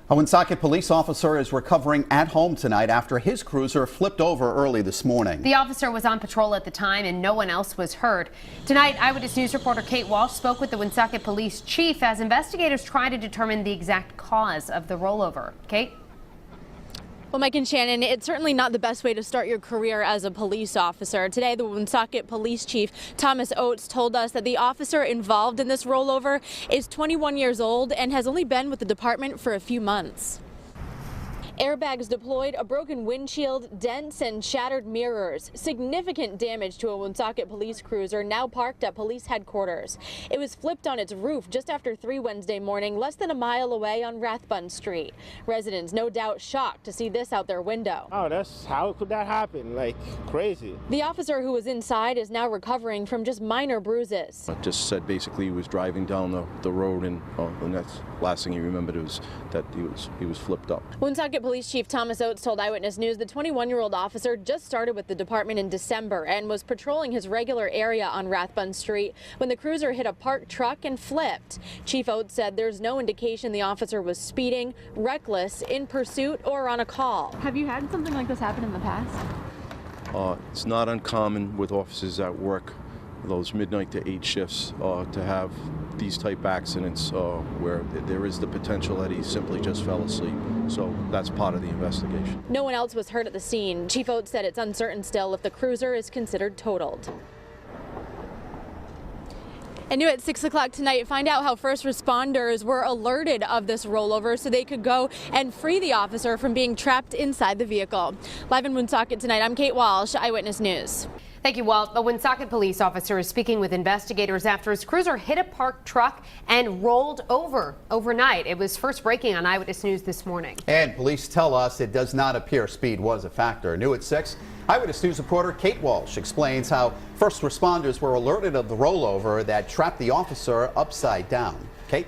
A Woonsocket police officer is recovering at home tonight after his cruiser flipped over early this morning. The officer was on patrol at the time and no one else was hurt. Tonight, Eyewitness News reporter Kate Walsh spoke with the Woonsocket police chief as investigators try to determine the exact cause of the rollover. Kate? Well, Mike and Shannon, it's certainly not the best way to start your career as a police officer. Today, the Woonsocket police chief, Thomas Oates, told us that the officer involved in this rollover is 21 years old and has only been with the department for a few months. Airbags deployed, a broken windshield, dents and shattered mirrors. Significant damage to a Woonsocket police cruiser now parked at police headquarters. It was flipped on its roof just after 3 Wednesday morning, less than a mile away on Rathbun Street. Residents no doubt shocked to see this out their window. Oh, how could that happen? Like crazy. The officer who was inside is now recovering from just minor bruises. It just said basically he was driving down the road and that's last thing he remembered was that he was flipped up. Woonsocket Police Chief Thomas Oates told Eyewitness News the 21-year-old officer just started with the department in December and was patrolling his regular area on Rathbun Street when the cruiser hit a parked truck and flipped. Chief Oates said there's no indication the officer was speeding, reckless, in pursuit, or on a call. Have you had something like this happen in the past? It's not uncommon with officers at work, those midnight to 8 shifts, to have these type accidents where there is the potential that he simply just fell asleep. So that's part of the investigation. No one else was hurt at the scene. Chief Oates said it's uncertain still if the cruiser is considered totaled. And new at 6 o'clock tonight, find out how first responders were alerted of this rollover so they could go and free the officer from being trapped inside the vehicle. Live in Woonsocket tonight, I'm Kate Walsh, Eyewitness News. Thank you, Walt. A Woonsocket police officer is speaking with investigators after his cruiser hit a parked truck and rolled over overnight. It was first breaking on Eyewitness News this morning. And police tell us it does not appear speed was a factor. New at 6, Eyewitness News reporter Kate Walsh explains how first responders were alerted of the rollover that trapped the officer upside down. Kate?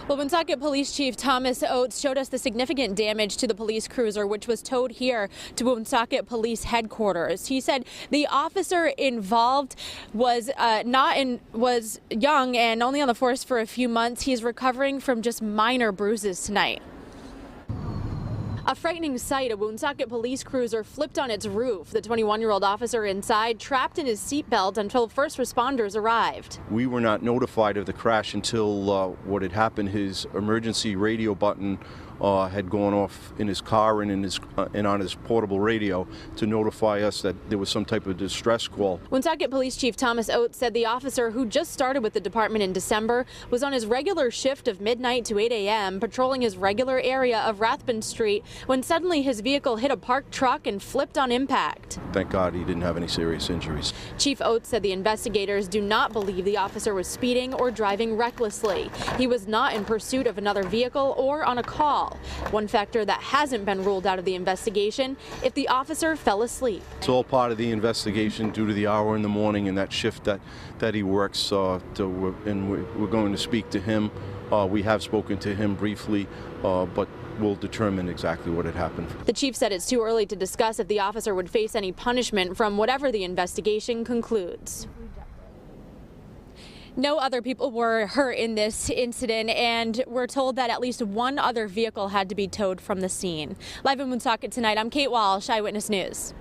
Well, Woonsocket Police Chief Thomas Oates showed us the significant damage to the police cruiser, which was towed here to Woonsocket Police Headquarters. He said the officer involved was was young and only on the force for a few months. He's recovering from just minor bruises tonight. A frightening sight, a Woonsocket police cruiser flipped on its roof. The 21-year-old officer inside trapped in his seatbelt until first responders arrived. We were not notified of the crash until what had happened. His emergency radio button had gone off in his car and on his portable radio to notify us that there was some type of distress call. Woonsocket Police Chief Thomas Oates said the officer, who just started with the department in December, was on his regular shift of midnight to 8 a.m. patrolling his regular area of Rathbun Street when suddenly his vehicle hit a parked truck and flipped on impact. Thank God he didn't have any serious injuries. Chief Oates said the investigators do not believe the officer was speeding or driving recklessly. He was not in pursuit of another vehicle or on a call. One factor that hasn't been ruled out of the investigation, if the officer fell asleep. It's all part of the investigation due to the hour in the morning and that shift that he works, and we're going to speak to him. We have spoken to him briefly, but we'll determine exactly what had happened. The chief said it's too early to discuss if the officer would face any punishment from whatever the investigation concludes. No other people were hurt in this incident, and we're told that at least one other vehicle had to be towed from the scene. Live in Woonsocket tonight, I'm Kate Walsh, Eyewitness News.